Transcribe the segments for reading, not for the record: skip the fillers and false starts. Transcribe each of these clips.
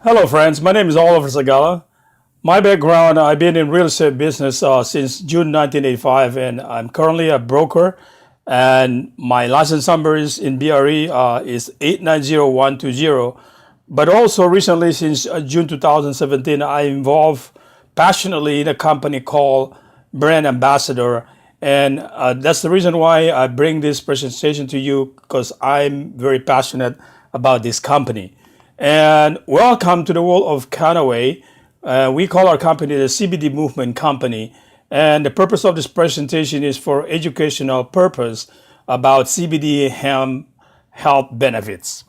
Hello friends, my name is Oliver Zagala. My background, I've been in real estate business since June 1985 and I'm currently a broker and my license number is in BRE is 890120. But also recently since June 2017, I involved passionately in a company called Brand Ambassador, and that's the reason why I bring this presentation to you, because I'm very passionate about this company. And welcome to the world of Canaway. We call our company the CBD Movement Company. And the purpose of this presentation is for educational purpose about CBD hemp health benefits.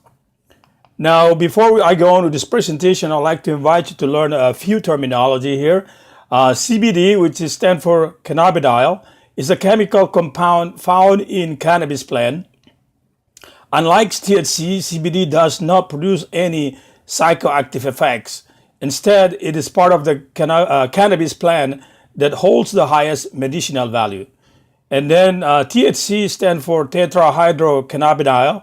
Now, before I go on with this presentation, I'd like to invite you to learn a few terminology here. CBD, which stands for cannabidiol, is a chemical compound found in cannabis plant. Unlike THC, CBD does not produce any psychoactive effects. Instead, it is part of the cannabis plant that holds the highest medicinal value. And then THC stands for tetrahydrocannabidiol,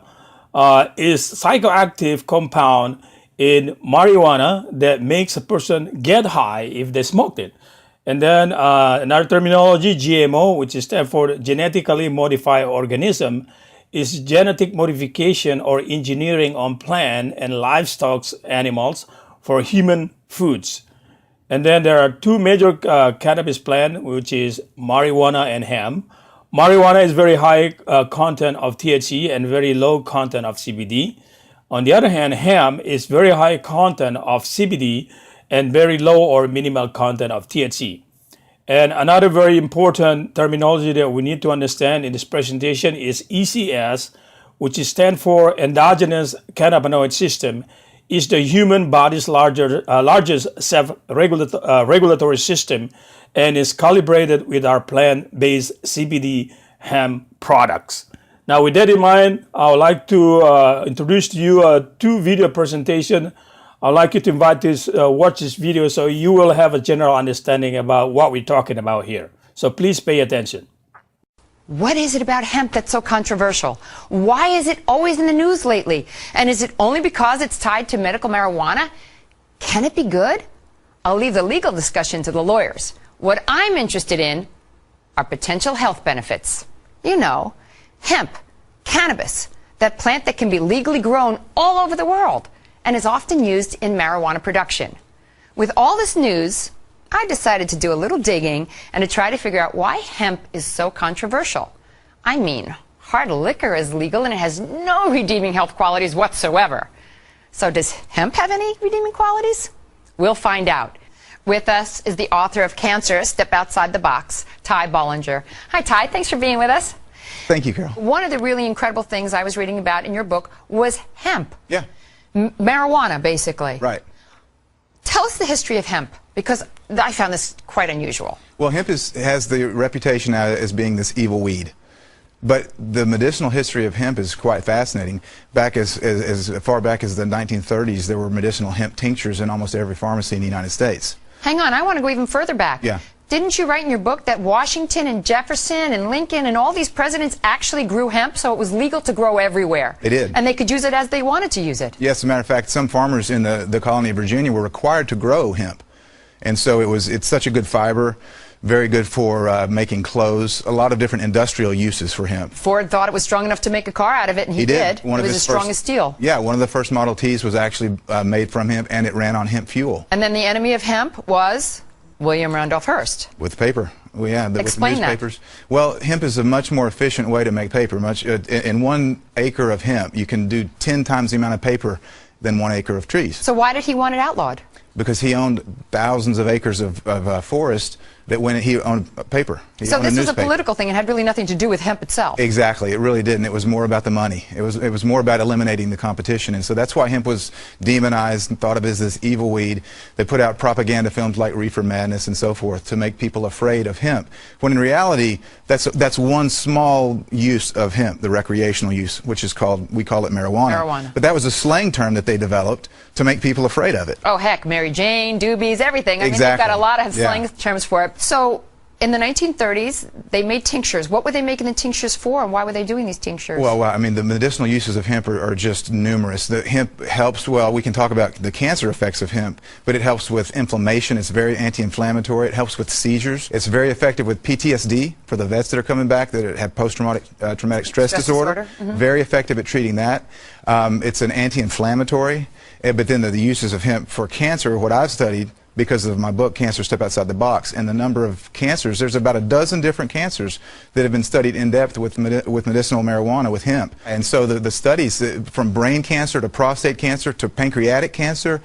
is psychoactive compound in marijuana that makes a person get high if they smoked it. And then another terminology, GMO, which stands for genetically modified organism, is genetic modification or engineering on plant and livestock animals for human foods. And then there are two major cannabis plants, which is marijuana and hemp. Marijuana is very high content of THC and very low content of CBD. On the other hand, hemp is very high content of CBD and very low or minimal content of THC. And another very important terminology that we need to understand in this presentation is ECS, which stands for endogenous cannabinoid system, is the human body's largest self-regulatory system and is calibrated with our plant-based CBD hemp products. Now, with that in mind, I would like to introduce to you two video presentation. I'd like you to watch this video so you will have a general understanding about what we're talking about here. So please pay attention. What is it about hemp that's so controversial? Why is it always in the news lately? And is it only because it's tied to medical marijuana? Can it be good? I'll leave the legal discussion to the lawyers. What I'm interested in are potential health benefits. You know, hemp, cannabis, that plant that can be legally grown all over the world and is often used in marijuana production. With all this news, I decided to do a little digging and to try to figure out why hemp is so controversial. I mean, hard liquor is legal and it has no redeeming health qualities whatsoever. So does hemp have any redeeming qualities? We'll find out. With us is the author of Cancer, Step Outside the Box, Ty Bollinger. Hi, Ty. Thanks for being with us. Thank you, Carol. One of the really incredible things I was reading about in your book was hemp. Yeah. Marijuana, basically. Right. Tell us the history of hemp, because I found this quite unusual. Well, hemp has the reputation now as being this evil weed. But the medicinal history of hemp is quite fascinating. Back as far back as the 1930s, there were medicinal hemp tinctures in almost every pharmacy in the United States. Hang on, I want to go even further back. Yeah. Didn't you write in your book that Washington and Jefferson and Lincoln and all these presidents actually grew hemp, so it was legal to grow everywhere? They did. And they could use it as they wanted to use it? Yes, as a matter of fact, some farmers in the colony of Virginia were required to grow hemp. And so it's such a good fiber, very good for making clothes, a lot of different industrial uses for hemp. Ford thought it was strong enough to make a car out of it, and he did. One it of was as strong as steel. Yeah, one of the first Model Ts was actually made from hemp, and it ran on hemp fuel. And then the enemy of hemp was William Randolph Hearst. With paper. Well, yeah, Explain with newspapers. That. Well, hemp is a much more efficient way to make paper. In 1 acre of hemp, you can do 10 times the amount of paper than 1 acre of trees. So why did he want it outlawed? Because he owned thousands of acres of forest that when he owned paper. So this was a political thing and had really nothing to do with hemp itself. Exactly, it really didn't. It was more about the money. It was more about eliminating the competition, and so that's why hemp was demonized and thought of as this evil weed. They put out propaganda films like Reefer Madness and so forth to make people afraid of hemp. When in reality, that's one small use of hemp, the recreational use, which is we call it marijuana. But that was a slang term that they developed to make people afraid of it. Oh heck, Mary Jane, doobies, everything. I Exactly. mean, you've got a lot of slang terms for it. So in the 1930s, they made tinctures. What were they making the tinctures for, and why were they doing these tinctures? Well, I mean, the medicinal uses of hemp are just numerous. The hemp helps, well, we can talk about the cancer effects of hemp, but it helps with inflammation. It's very anti-inflammatory. It helps with seizures. It's very effective with PTSD for the vets that are coming back that have post-traumatic traumatic stress disorder. Very effective at treating that. It's an anti-inflammatory. But then the uses of hemp for cancer, what I've studied, because of my book, Cancer Step Outside the Box, and the number of cancers, there's about a dozen different cancers that have been studied in depth with medicinal marijuana, with hemp. And so the studies, from brain cancer to prostate cancer to pancreatic cancer,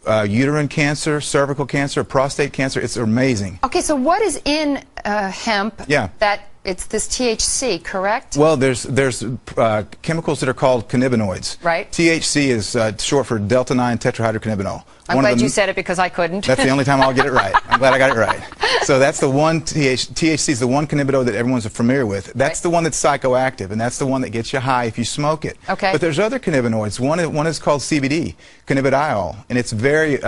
uterine cancer, cervical cancer, prostate cancer, it's amazing. Okay, so what is in hemp that it's this THC, correct? Well, there's chemicals that are called cannabinoids. Right. THC is short for delta-9 tetrahydrocannabinol. I'm glad you said it because I couldn't. That's the only time I'll get it right. I'm glad I got it right. So that's the one, THC is the one cannabinoid that everyone's familiar with. That's the one that's psychoactive, and that's the one that gets you high if you smoke it. Okay. But there's other cannabinoids. One is called CBD, cannabidiol, and it's very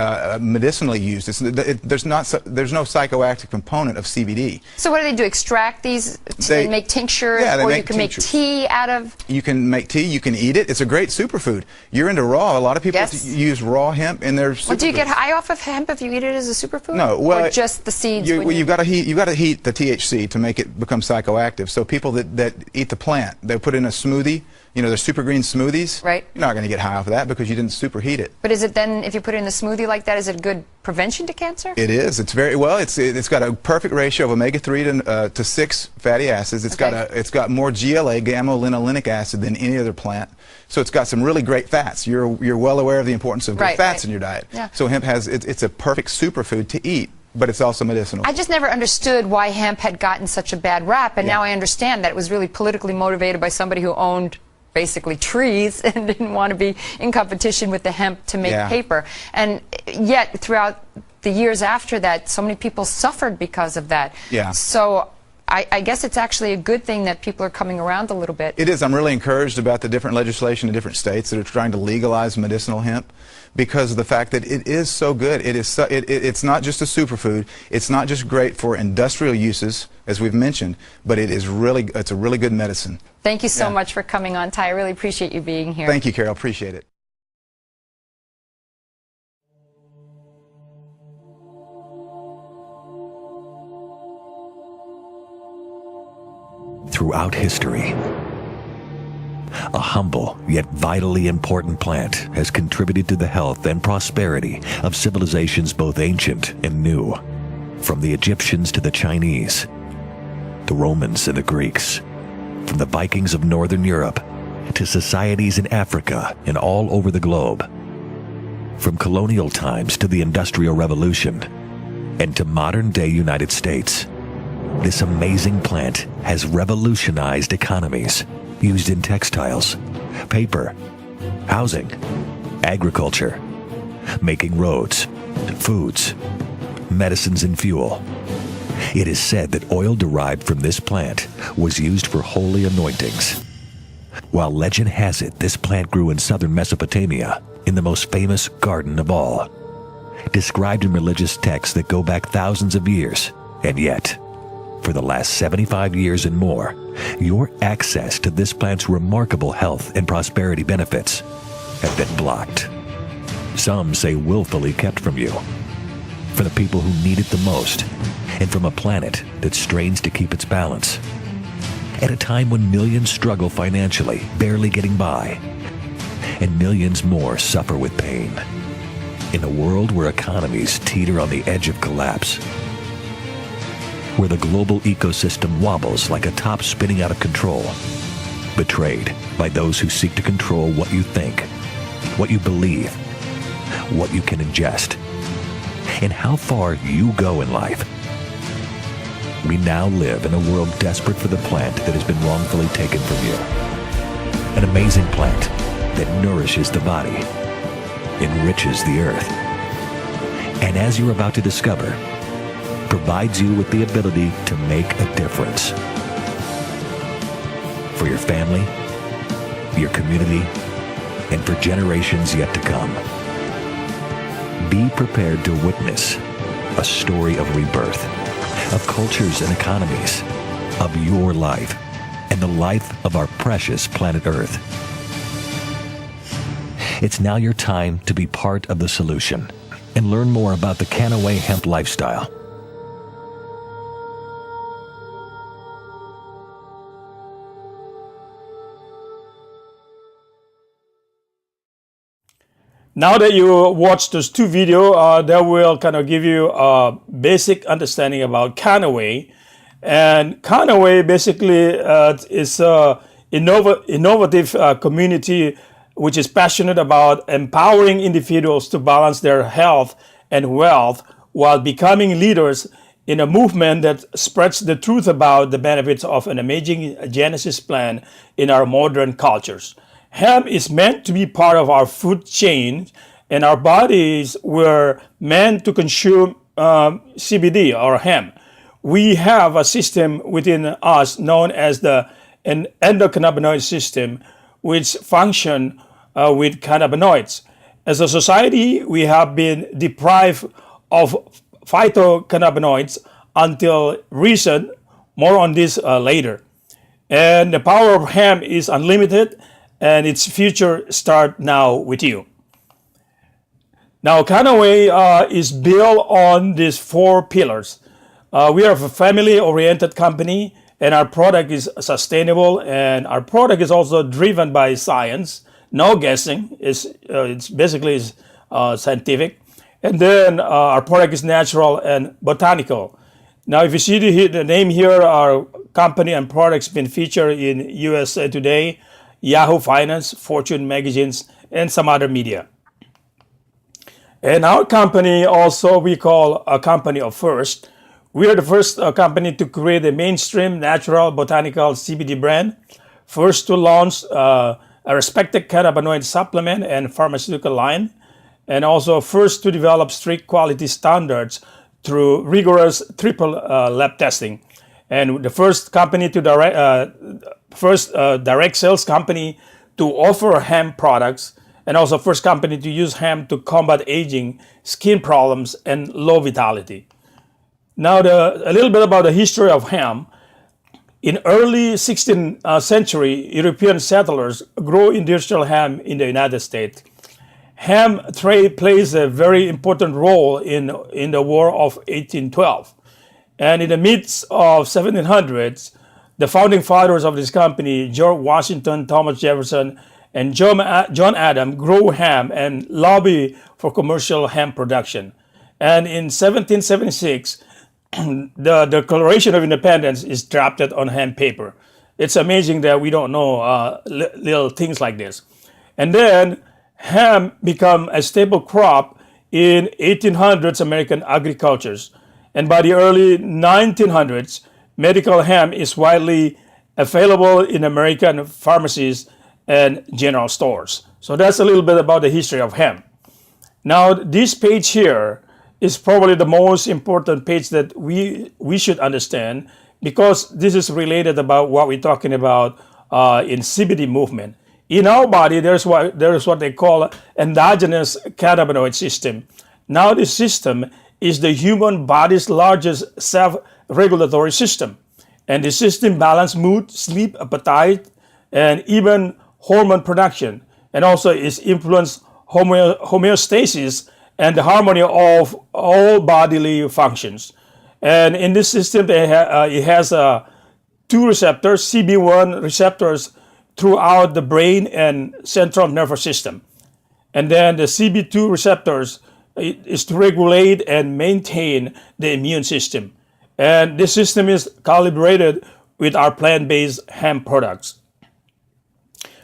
medicinally used. There's no psychoactive component of CBD. So what do? Extract these and make tinctures, or you can make tea out of? You can make tea, you can eat it. It's a great superfood. You're into raw. A lot of people use raw hemp in their superfoods. Well, do you get high off of hemp if you eat it as a superfood? No, well, or just the seeds. You've got to heat the THC to make it become psychoactive. So people that eat the plant, they put in a smoothie. You know, the super green smoothies. Right. You're not going to get high off of that because you didn't superheat it. But is it then, if you put it in a smoothie like that, is it good prevention to cancer? It is. It's very well. It's got a perfect ratio of omega-3 to 6 fatty acids. It's got more GLA, gamma-linolenic acid, than any other plant. So it's got some really great fats. You're well aware of the importance of good fats in your diet. Yeah. So hemp it's a perfect superfood to eat. But it's also medicinal. I just never understood why hemp had gotten such a bad rap, and now I understand that it was really politically motivated by somebody who owned basically trees and didn't want to be in competition with the hemp to make paper. And yet, throughout the years after that, so many people suffered because of that. Yeah. So I guess it's actually a good thing that people are coming around a little bit. It is. I'm really encouraged about the different legislation in different states that are trying to legalize medicinal hemp, because of the fact that it is so good. It's not just a superfood. It's not just great for industrial uses, as we've mentioned, but it's a really good medicine. Thank you so much for coming on, Ty. I really appreciate you being here. Thank you, Carol. Appreciate it. Throughout history, a humble yet vitally important plant has contributed to the health and prosperity of civilizations both ancient and new. From the Egyptians to the Chinese, the Romans and the Greeks, from the Vikings of Northern Europe to societies in Africa and all over the globe, from colonial times to the Industrial Revolution, and to modern-day United States, this amazing plant has revolutionized economies, used in textiles, paper, housing, agriculture, making roads, foods, medicines, and fuel. It is said that oil derived from this plant was used for holy anointings. While legend has it this plant grew in southern Mesopotamia, in the most famous garden of all, described in religious texts that go back thousands of years, and yet, for the last 75 years and more, your access to this plant's remarkable health and prosperity benefits have been blocked. Some say willfully kept from you, for the people who need it the most, and from a planet that strains to keep its balance. At a time when millions struggle financially, barely getting by, and millions more suffer with pain. In a world where economies teeter on the edge of collapse, where the global ecosystem wobbles like a top spinning out of control, betrayed by those who seek to control what you think, what you believe, what you can ingest, and how far you go in life. We now live in a world desperate for the plant that has been wrongfully taken from you. An amazing plant that nourishes the body, enriches the earth, and as you're about to discover, provides you with the ability to make a difference for your family, your community, and for generations yet to come. Be prepared to witness a story of rebirth, of cultures and economies, of your life, and the life of our precious planet Earth. It's now your time to be part of the solution and learn more about the Canaway hemp lifestyle. Now that you watch those two videos, that will kind of give you a basic understanding about Canaway. And Canaway basically is an innovative community which is passionate about empowering individuals to balance their health and wealth while becoming leaders in a movement that spreads the truth about the benefits of an amazing Genesis plan in our modern cultures. Hemp is meant to be part of our food chain, and our bodies were meant to consume CBD or hemp. We have a system within us known as an endocannabinoid system, which function with cannabinoids. As a society, we have been deprived of phytocannabinoids until recent. More on this later. And the power of hemp is unlimited, and its future start now with you. Now, Canaway is built on these 4 pillars. We are a family-oriented company, and our product is sustainable, and our product is also driven by science. No guessing. It's basically scientific. And then our product is natural and botanical. Now, if you see the name here, our company and products been featured in USA Today, Yahoo Finance, Fortune magazines, and some other media. And our company also we call a company of first. We are the first company to create a mainstream natural botanical CBD brand, first to launch a respected cannabinoid supplement and pharmaceutical line, and also first to develop strict quality standards through rigorous triple lab testing. And the first company to direct sales company to offer hemp products, and also first company to use hemp to combat aging, skin problems, and low vitality. Now, a little bit about the history of hemp. In early 16th century, European settlers grew industrial hemp in the United States. Hemp trade plays a very important role in the War of 1812. And in the midst of 1700s, the founding fathers of this company, George Washington, Thomas Jefferson, and John Adams, grew hemp and lobbied for commercial hemp production. And in 1776, the Declaration of Independence is drafted on hemp paper. It's amazing that we don't know little things like this. And then hemp became a staple crop in 1800s American agricultures. And by the early 1900s, medical hemp is widely available in American pharmacies and general stores. So that's a little bit about the history of hemp. Now, this page here is probably the most important page that we should understand, because this is related about what we're talking about in CBD movement. In our body, there's what they call endogenous cannabinoid system. Now, this system is the human body's largest self-regulatory system. And the system balances mood, sleep, appetite, and even hormone production. And also is influenced homeostasis and the harmony of all bodily functions. And in this system, it has 2 receptors, CB1 receptors, throughout the brain and central nervous system. And then the CB2 receptors is to regulate and maintain the immune system. And this system is calibrated with our plant-based hemp products.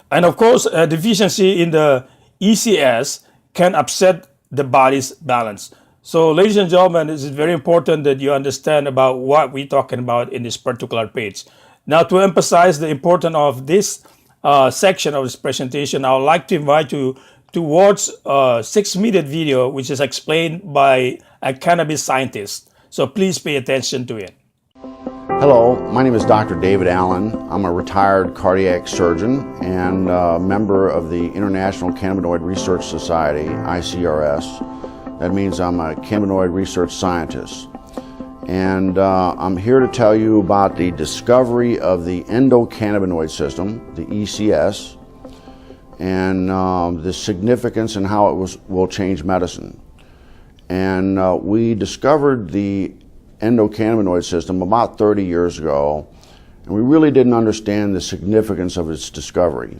And of course, a deficiency in the ECS can upset the body's balance. So ladies and gentlemen, it is very important that you understand about what we're talking about in this particular page. Now, to emphasize the importance of this section of this presentation, I would like to invite you to watch a 6-minute video which is explained by a cannabis scientist. So please pay attention to it. Hello, my name is Dr. David Allen. I'm a retired cardiac surgeon and a member of the International Cannabinoid Research Society, ICRS. That means I'm a cannabinoid research scientist. And I'm here to tell you about the discovery of the endocannabinoid system, the ECS, and the significance and how it will change medicine. And we discovered the endocannabinoid system about 30 years ago, and we really didn't understand the significance of its discovery.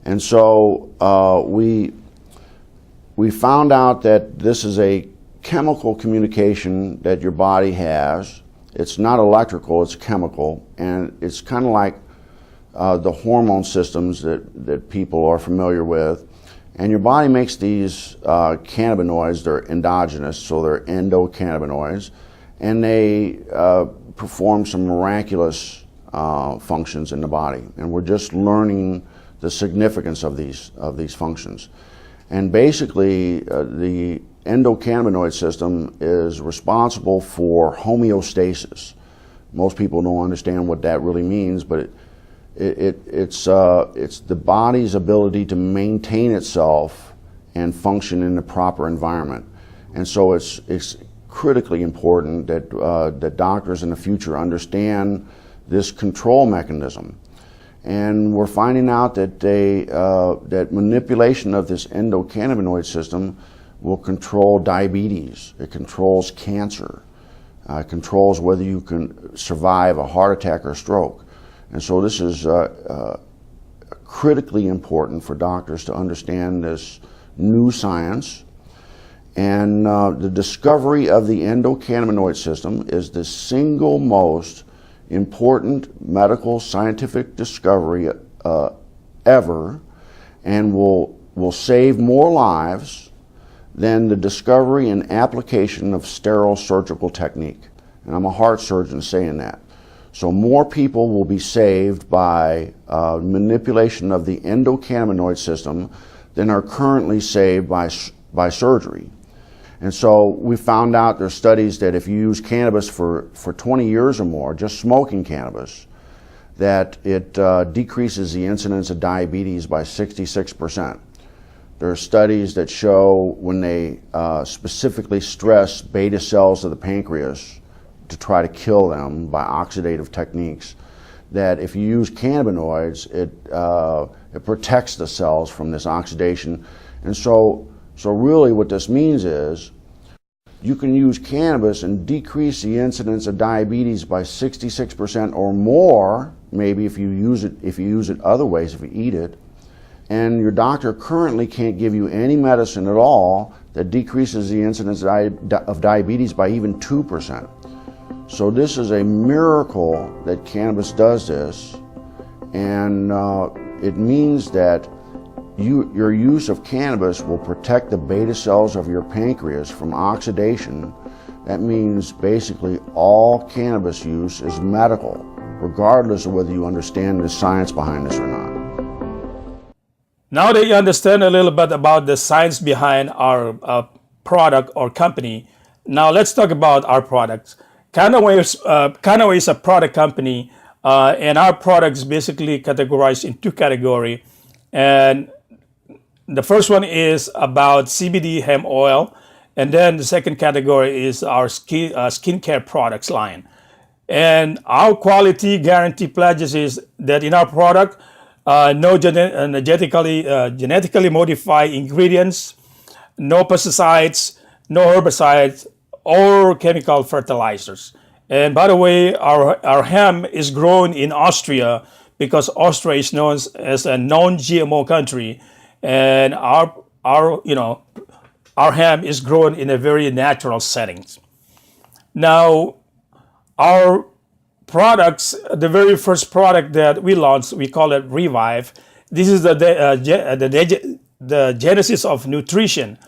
And so we found out that this is a chemical communication that your body has. It's not electrical, it's chemical, and it's kind of like the hormone systems that people are familiar with. And your body makes these cannabinoids. They're endogenous, so they're endocannabinoids, and they perform some miraculous functions in the body. And we're just learning the significance of these functions. And basically, the endocannabinoid system is responsible for homeostasis. Most people don't understand what that really means, but it's the body's ability to maintain itself and function in the proper environment. And so it's critically important that doctors in the future understand this control mechanism. And we're finding out that that manipulation of this endocannabinoid system will control diabetes. It controls cancer. It controls whether you can survive a heart attack or stroke. And so this is critically important for doctors to understand this new science. And the discovery of the endocannabinoid system is the single most important medical scientific discovery ever, and will save more lives than the discovery and application of sterile surgical technique. And I'm a heart surgeon saying that. So more people will be saved by manipulation of the endocannabinoid system than are currently saved by surgery. And so we found out there's studies that if you use cannabis for 20 years or more, just smoking cannabis, that it decreases the incidence of diabetes by 66%. There are studies that show when they specifically stress beta cells of the pancreas to try to kill them by oxidative techniques, that if you use cannabinoids, it protects the cells from this oxidation. And so really what this means is you can use cannabis and decrease the incidence of diabetes by 66% or more, maybe if you use it other ways, if you eat it. And your doctor currently can't give you any medicine at all that decreases the incidence of diabetes by even 2%. So this is a miracle that cannabis does this, and it means that your use of cannabis will protect the beta cells of your pancreas from oxidation. That means basically all cannabis use is medical, regardless of whether you understand the science behind this or not. Now that you understand a little bit about the science behind our product or company, now let's talk about our products. Canaway is a product company, and our products basically categorized in two categories. And the first one is about CBD hemp oil, and then the second category is our skincare products line. And our quality guarantee pledges is that in our product, no genetically modified ingredients, no pesticides, no herbicides, or chemical fertilizers. And by the way, our hemp is grown in Austria because Austria is known as a non-GMO country, and our hemp is grown in a very natural settings. Now, our products, the very first product that we launched, we call it Revive. This is the genesis of nutrition,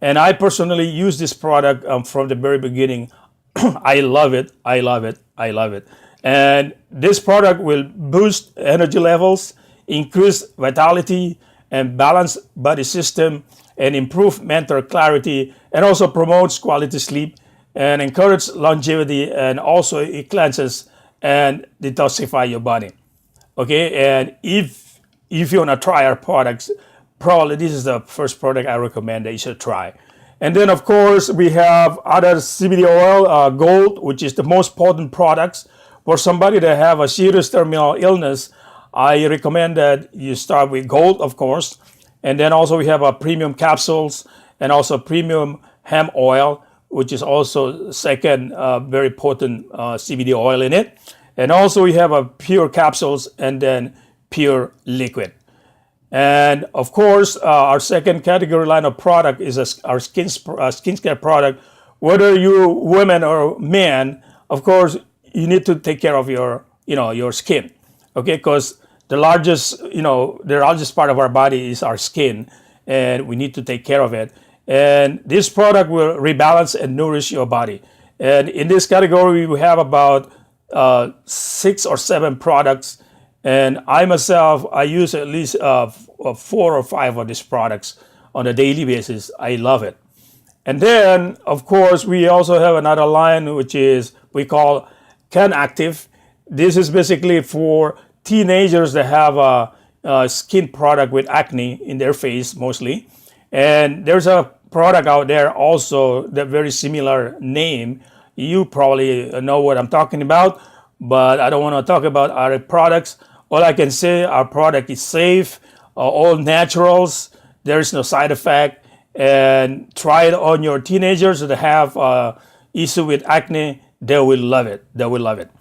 and I personally use this product from the very beginning. I love it. I love it. I love it. And this product will boost energy levels, increase vitality, and balance body system, and improve mental clarity, and also promotes quality sleep and encourage longevity, and also it cleanses and detoxify your body. Okay, and if you want to try our products, probably this is the first product I recommend that you should try. And then, of course, we have other CBD oil, gold, which is the most potent products. For somebody that have a serious terminal illness, I recommend that you start with gold, of course. And then also we have a premium capsules and also premium hemp oil, which is also second very potent CBD oil in it. And also we have a pure capsules and then pure liquid. And of course, our second category line of product is our skincare product. Whether you women or men, of course, you need to take care of your, your skin, okay? Because the largest part of our body is our skin, and we need to take care of it. And this product will rebalance and nourish your body. And in this category, we have about 6 or 7 products. And I myself, I use at least 4 or 5 of these products on a daily basis. I love it. And then, of course, we also have another line, which is we call Can Active. This is basically for teenagers that have a skin product with acne in their face mostly. And there's a product out there also that very similar name. You probably know what I'm talking about, but I don't want to talk about our products. All I can say, our product is safe, all naturals. There is no side effect. And try it on your teenagers that have issue with acne. They will love it. They will love it.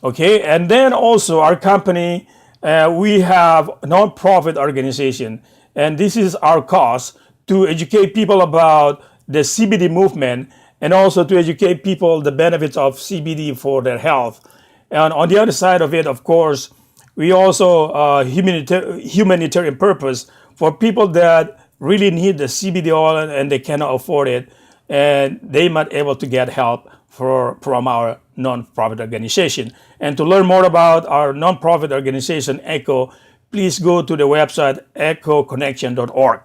Okay, and then also our company, we have a non-profit organization, and this is our cause to educate people about the CBD movement and also to educate people the benefits of CBD for their health. And on the other side of it, of course, we also humanitarian purpose for people that really need the CBD oil and they cannot afford it, and they might able to get help from our non-profit organization. And to learn more about our non-profit organization, ECHO, please go to the website echoconnection.org.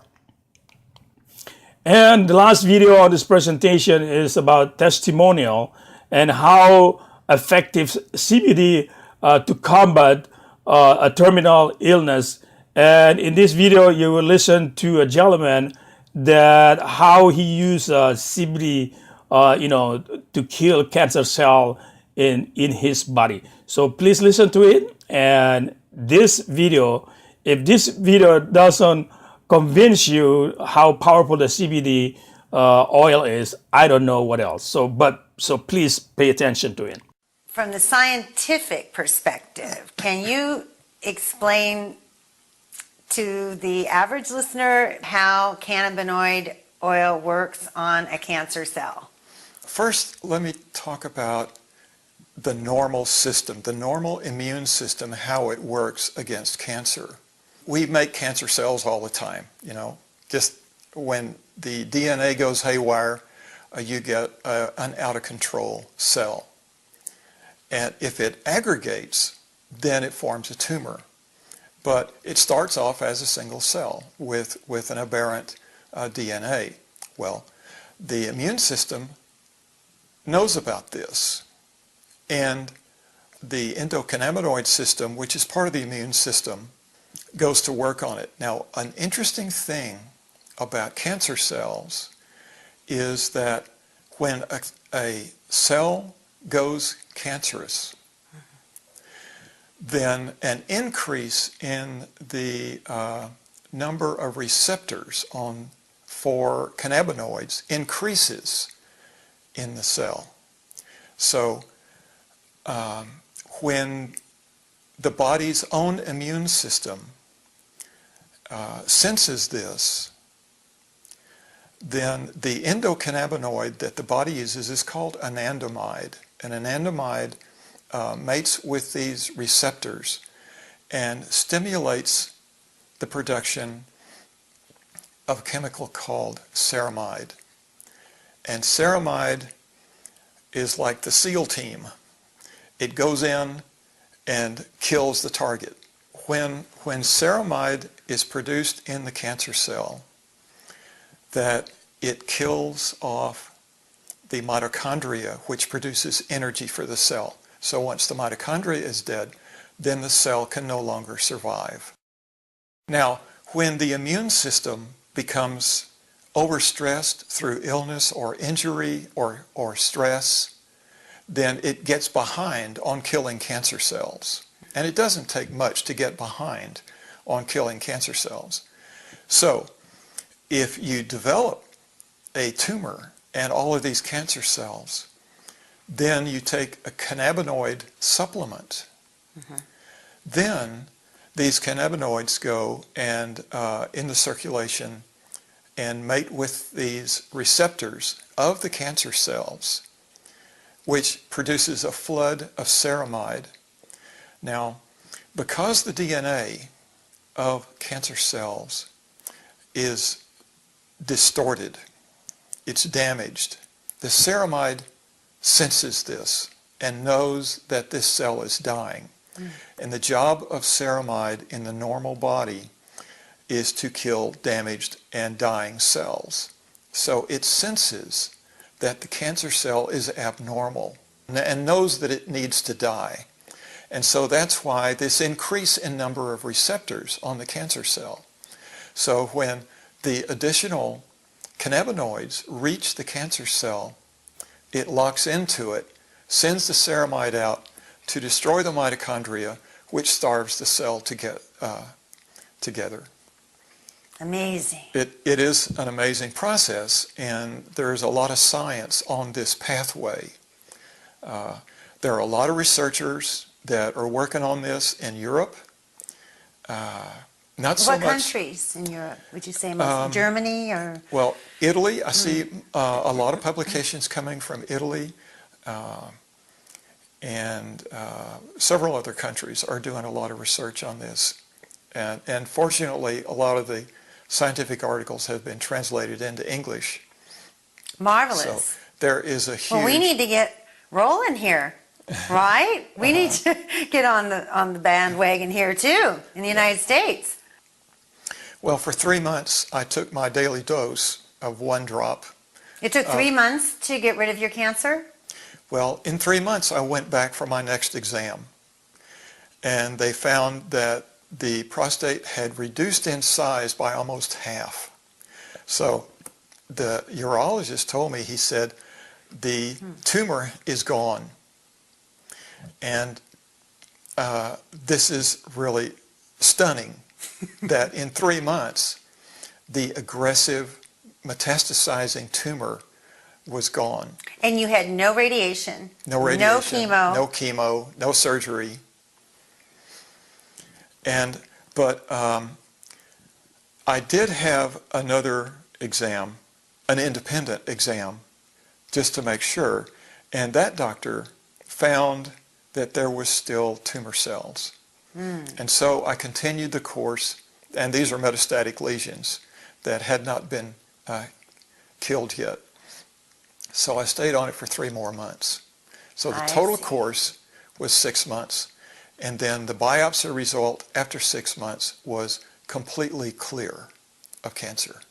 And the last video on this presentation is about testimonial and how effective CBD to combat a terminal illness. And in this video, you will listen to a gentleman that how he used CBD, to kill cancer cell in his body. So please listen to it. And this video, if this video doesn't convince you how powerful the CBD oil is, I don't know what else. So please pay attention to it. From the scientific perspective, can you explain to the average listener how cannabinoid oil works on a cancer cell? First, let me talk about the normal system, the normal immune system, how it works against cancer. We make cancer cells all the time, just when the DNA goes haywire, you get an out-of-control cell. And if it aggregates, then it forms a tumor. But it starts off as a single cell with an aberrant DNA. Well, the immune system knows about this. And the endocannabinoid system, which is part of the immune system, goes to work on it. Now, an interesting thing about cancer cells is that when a cell goes cancerous, then an increase in the number of receptors for cannabinoids increases in the cell. So when the body's own immune system senses this, then the endocannabinoid that the body uses is called anandamide. And anandamide mates with these receptors and stimulates the production of a chemical called ceramide. And ceramide is like the SEAL team. It goes in and kills the target. When ceramide is produced in the cancer cell, that it kills off the mitochondria, which produces energy for the cell. So once the mitochondria is dead, then the cell can no longer survive. Now, when the immune system becomes overstressed through illness or injury or stress, then it gets behind on killing cancer cells. And it doesn't take much to get behind on killing cancer cells. So if you develop a tumor and all of these cancer cells, then you take a cannabinoid supplement. Then these cannabinoids go and in the circulation and mate with these receptors of the cancer cells, which produces a flood of ceramide. Now, because the DNA of cancer cells is distorted, it's damaged, the ceramide senses this and knows that this cell is dying. And the job of ceramide in the normal body is to kill damaged and dying cells. So it senses that the cancer cell is abnormal and knows that it needs to die. And so that's why this increase in number of receptors on the cancer cell. So when the additional cannabinoids reach the cancer cell, it locks into it, sends the ceramide out to destroy the mitochondria, which starves the cell to get together. Amazing. It is an amazing process, and there's a lot of science on this pathway. There are a lot of researchers that are working on this in Europe. Not so What much. countries in Europe would you say most? Germany or? Well, Italy, I see a lot of publications coming from Italy, and several other countries are doing a lot of research on this. And fortunately, a lot of the scientific articles have been translated into English. Marvelous. So there is a huge... Well, we need to get rolling here, right? We need to get on the bandwagon here too, in the United States. Well, for 3 months, I took my daily dose of 1 drop. It took 3 months to get rid of your cancer? Well, in 3 months, I went back for my next exam, and they found that the prostate had reduced in size by almost half. So the urologist told me, he said, the tumor is gone. And this is really stunning that in 3 months, the aggressive metastasizing tumor was gone. And you had no radiation? No radiation. No chemo? No chemo, no surgery. But I did have another exam, an independent exam, just to make sure. And that doctor found that there was still tumor cells. And so I continued the course, and these are metastatic lesions that had not been killed yet. So I stayed on it for 3 more months. So the total course was 6 months. And then the biopsy result after 6 months was completely clear of cancer.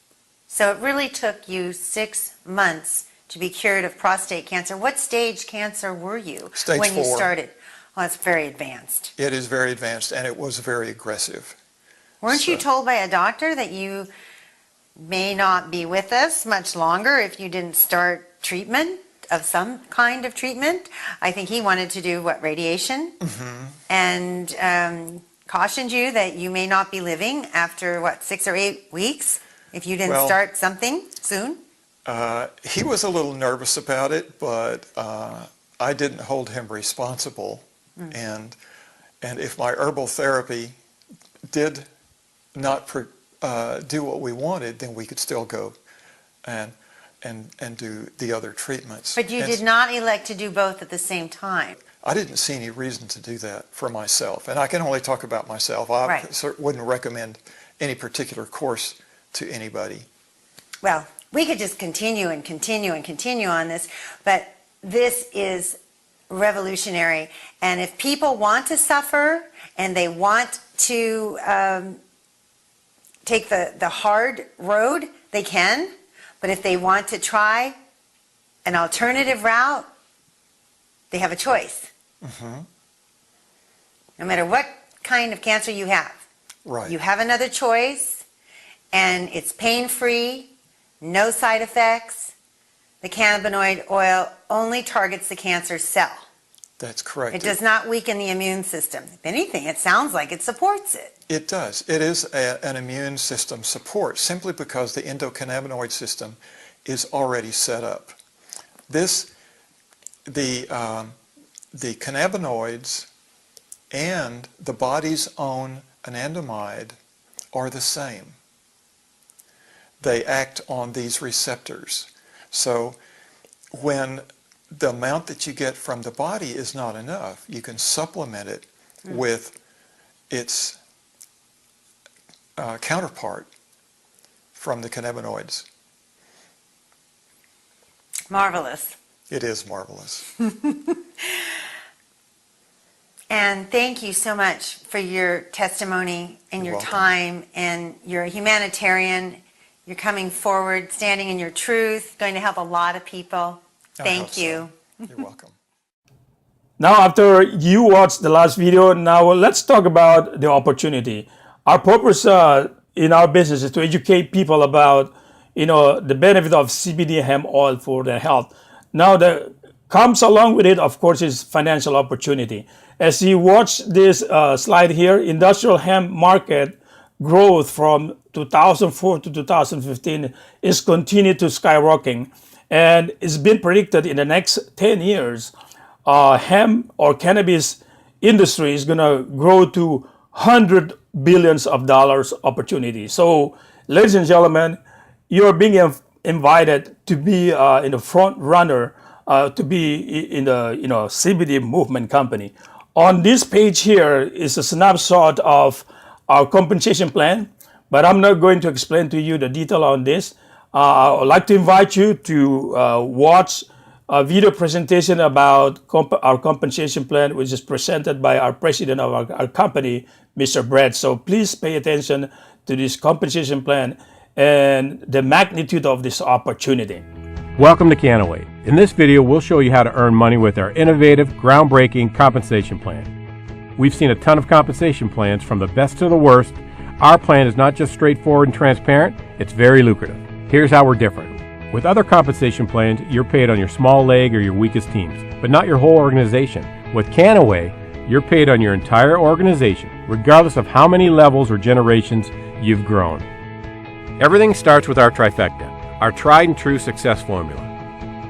So it really took you 6 months to be cured of prostate cancer. What stage cancer were you Stage when 4. you started? Well, that's very advanced. It is very advanced, and it was very aggressive. Weren't you told by a doctor that you may not be with us much longer if you didn't start treatment of some kind of treatment? I think he wanted to do, what, radiation? And cautioned you that you may not be living after, what, 6 or 8 weeks if you didn't start something soon? He was a little nervous about it, but I didn't hold him responsible. And if my herbal therapy did not do what we wanted, then we could still go and do the other treatments. But you did not elect to do both at the same time. I didn't see any reason to do that for myself, and I can only talk about myself. I wouldn't recommend any particular course to anybody. Well, we could just continue and continue and continue on this, but this is revolutionary. And if people want to suffer and they want to take the hard road, they can. But if they want to try an alternative route, they have a choice. No matter what kind of cancer you have. Right. You have another choice, and it's pain-free, no side effects. The cannabinoid oil only targets the cancer cell. That's correct. It does not weaken the immune system. If anything, it sounds like it supports it. It does. It is an immune system support simply because the endocannabinoid system is already set up. The cannabinoids and the body's own anandamide are the same. They act on these receptors. So when the amount that you get from the body is not enough, you can supplement it with its counterpart from the cannabinoids. Marvelous. It is marvelous. And thank you so much for your testimony and You're your welcome. time, and you're a humanitarian. You're coming forward, standing in your truth, going to help a lot of people. I Thank hope so. you. You're welcome. Now, after you watched the last video, now let's talk about the opportunity. Our purpose in our business is to educate people about, the benefit of CBD hemp oil for their health. Now, that comes along with it, of course, is financial opportunity. As you watch this slide here, industrial hemp market growth from 2004 to 2015 is continued to skyrocketing, and it's been predicted in the next 10 years, hemp or cannabis industry is going to grow to $100 billion opportunity. So, ladies and gentlemen, you're being invited to be in the front runner, to be in the CBD Movement company. On this page here is a snapshot of our compensation plan, but I'm not going to explain to you the detail on this. I would like to invite you to watch a video presentation about our compensation plan, which is presented by our president of our company, Mr. Brett. So please pay attention to this compensation plan and the magnitude of this opportunity. Welcome to Canaway. In this video, we'll show you how to earn money with our innovative, groundbreaking compensation plan. We've seen a ton of compensation plans from the best to the worst. Our plan is not just straightforward and transparent, it's very lucrative. Here's how we're different. With other compensation plans, you're paid on your small leg or your weakest teams, but not your whole organization. With Canaway, you're paid on your entire organization, regardless of how many levels or generations you've grown. Everything starts with our trifecta, our tried and true success formula.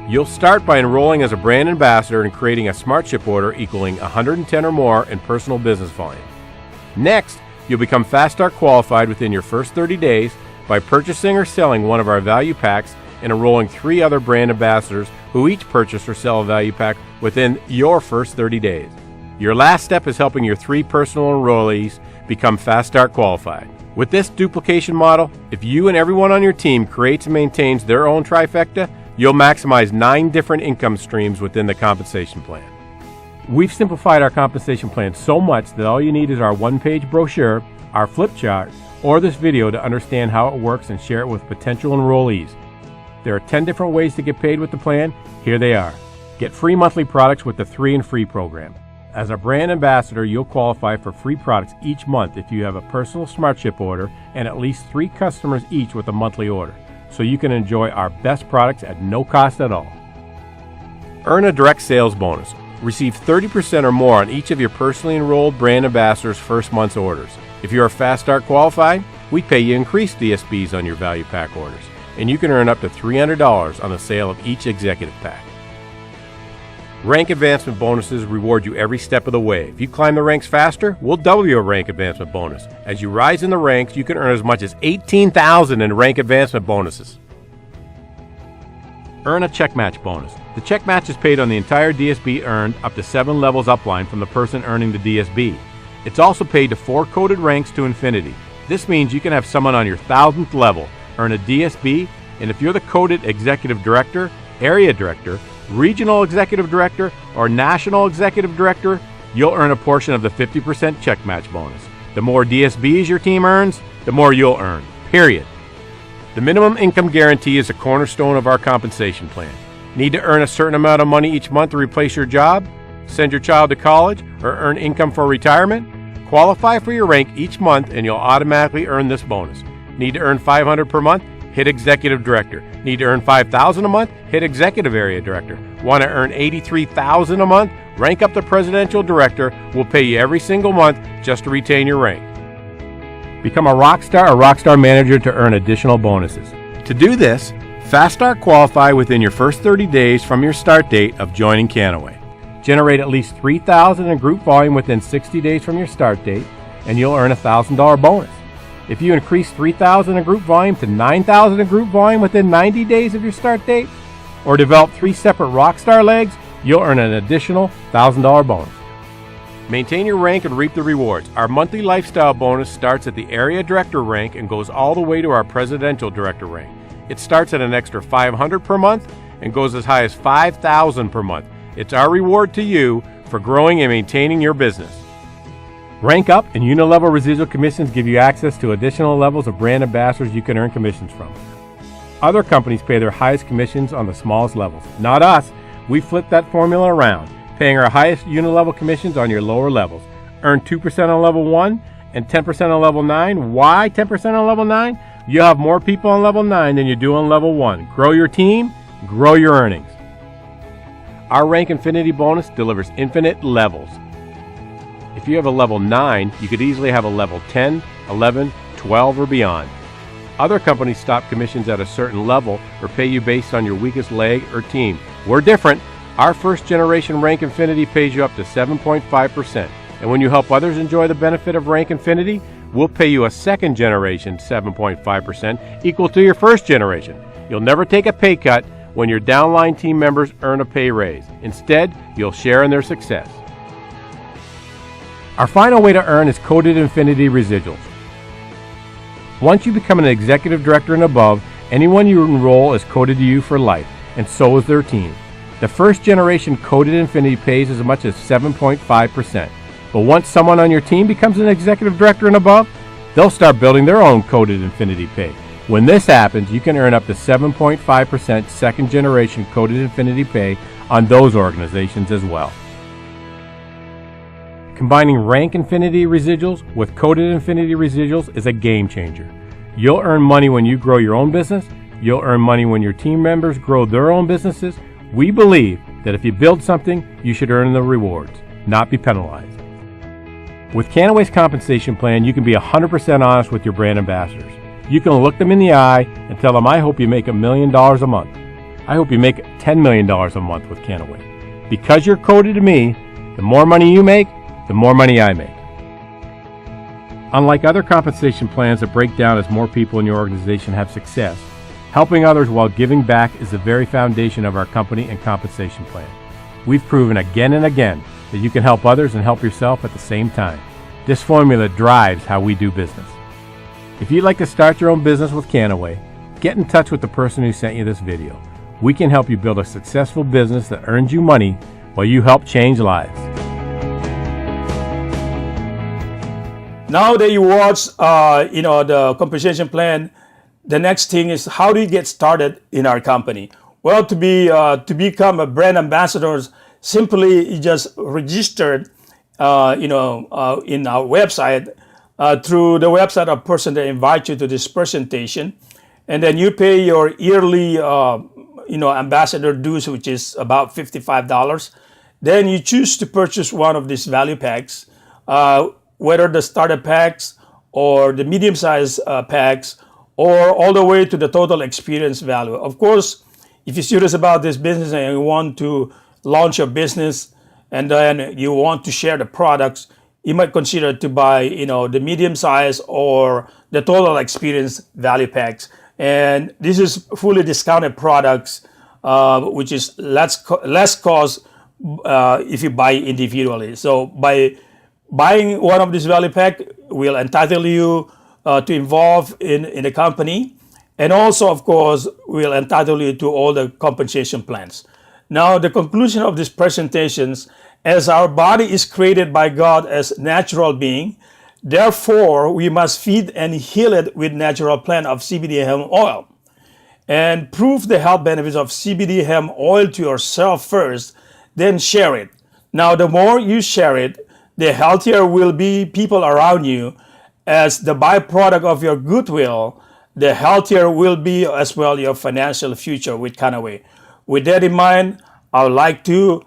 You'll start by enrolling as a brand ambassador and creating a smart ship order equaling 110 or more in personal business volume. Next, you'll become Fast Start qualified within your first 30 days by purchasing or selling one of our value packs and enrolling 3 other brand ambassadors who each purchase or sell a value pack within your first 30 days. Your last step is helping your 3 personal enrollees become Fast Start qualified. With this duplication model, if you and everyone on your team creates and maintains their own trifecta, you'll maximize 9 different income streams within the compensation plan. We've simplified our compensation plan so much that all you need is our one-page brochure, our flip chart, or this video to understand how it works and share it with potential enrollees. There are 10 different ways to get paid with the plan. Here they are. Get free monthly products with the 3 and Free program. As a brand ambassador, you'll qualify for free products each month if you have a personal smart chip order and at least 3 customers each with a monthly order, so you can enjoy our best products at no cost at all. Earn a direct sales bonus. Receive 30% or more on each of your personally enrolled brand ambassadors' first month's orders. If you are Fast Start qualified, we pay you increased DSBs on your value pack orders, and you can earn up to $300 on the sale of each executive pack. Rank advancement bonuses reward you every step of the way. If you climb the ranks faster, we'll double your rank advancement bonus. As you rise in the ranks, you can earn as much as $18,000 in rank advancement bonuses. Earn a check match bonus. The check match is paid on the entire DSB earned up to 7 levels upline from the person earning the DSB. It's also paid to 4 coded ranks to infinity. This means you can have someone on your 1000th level earn a DSB, and if you're the coded executive director, area director, regional executive director, or national executive director, you'll earn a portion of the 50% check match bonus. The more DSBs your team earns, the more you'll earn, period. The minimum income guarantee is a cornerstone of our compensation plan. Need to earn a certain amount of money each month to replace your job, send your child to college, or earn income for retirement? Qualify for your rank each month and you'll automatically earn this bonus. Need to earn $500 per month? Hit Executive Director. Need to earn $5,000 a month? Hit Executive Area Director. Want to earn $83,000 a month? Rank up to Presidential Director. We'll pay you every single month just to retain your rank. Become a Rockstar or Rockstar Manager to earn additional bonuses. To do this, Fast Start qualify within your first 30 days from your start date of joining Canaway. Generate at least $3,000 in group volume within 60 days from your start date, and you'll earn a $1,000 bonus. If you increase $3,000 in group volume to $9,000 in group volume within 90 days of your start date, or develop 3 separate Rockstar legs, you'll earn an additional $1,000 bonus. Maintain your rank and reap the rewards. Our monthly lifestyle bonus starts at the Area Director rank and goes all the way to our Presidential Director rank. It starts at an extra $500 per month and goes as high as $5,000 per month. It's our reward to you for growing and maintaining your business. Rank up and unilevel residual commissions give you access to additional levels of brand ambassadors you can earn commissions from. Other companies pay their highest commissions on the smallest levels. Not us. We flip that formula around, paying our highest unilevel commissions on your lower levels. Earn 2% on level 1 and 10% on level 9. Why 10% on level 9? You'll have more people on level 9 than you do on level 1. Grow your team, grow your earnings. Our Rank Infinity bonus delivers infinite levels. If you have a level 9, you could easily have a level 10, 11, 12, or beyond. Other companies stop commissions at a certain level or pay you based on your weakest leg or team. We're different. Our first generation Rank Infinity pays you up to 7.5%. And when you help others enjoy the benefit of Rank Infinity, we'll pay you a second generation 7.5% equal to your first generation. You'll never take a pay cut when your downline team members earn a pay raise. Instead, you'll share in their success. Our final way to earn is Coded Infinity Residuals. Once you become an Executive Director and above, anyone you enroll is coded to you for life, and so is their team. The first generation Coded Infinity pays as much as 7.5%. But once someone on your team becomes an Executive Director and above, they'll start building their own Coded Infinity pay. When this happens, you can earn up to 7.5% second generation Coded Infinity pay on those organizations as well. Combining Rank Infinity Residuals with Coded Infinity Residuals is a game changer. You'll earn money when you grow your own business. You'll earn money when your team members grow their own businesses. We believe that if you build something, you should earn the rewards, not be penalized. With Canaway's compensation plan, you can be 100% honest with your brand ambassadors. You can look them in the eye and tell them, I hope you make $1 million a month. I hope you make $10 million a month with Canaway. Because you're coded to me, the more money you make, the more money I make. Unlike other compensation plans that break down as more people in your organization have success, helping others while giving back is the very foundation of our company and compensation plan. We've proven again and again that you can help others and help yourself at the same time. This formula drives how we do business. If you'd like to start your own business with Canaway, get in touch with the person who sent you this video. We can help you build a successful business that earns you money while you help change lives. Now that you watch, the compensation plan, the next thing is how do you get started in our company? Well, to become a brand ambassador, simply you just registered, in our website through the website of person that invites you to this presentation, and then you pay your yearly, ambassador dues, which is about $55. Then you choose to purchase one of these value packs, whether the starter packs or the medium-sized packs, or all the way to the total experience value. Of course, if you're serious about this business and you want to launch your business and then you want to share the products, you might consider to buy, the medium size or the total experience value packs. And this is fully discounted products, which is less cost if you buy individually. So by buying one of these value pack will entitle you to involve in the company, and also, of course, will entitle you to all the compensation plans. Now, the conclusion of these presentations, as our body is created by God as natural being, therefore we must feed and heal it with natural plant of CBD hemp oil. And prove the health benefits of CBD hemp oil to yourself first, then share it. Now, the more you share it, the healthier will be people around you, as the byproduct of your goodwill, the healthier will be as well your financial future with Canaway. With that in mind, I would like to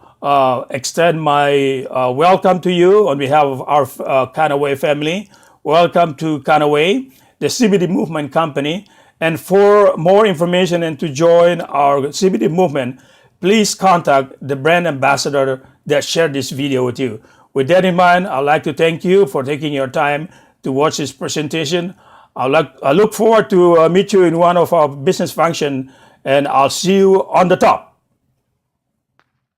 extend my welcome to you on behalf of our Canaway family. Welcome to Canaway, the CBD Movement company. And for more information and to join our CBD movement, please contact the brand ambassador that shared this video with you. With that in mind, I'd like to thank you for taking your time to watch this presentation. I look forward to meet you in one of our business function, and I'll see you on the top.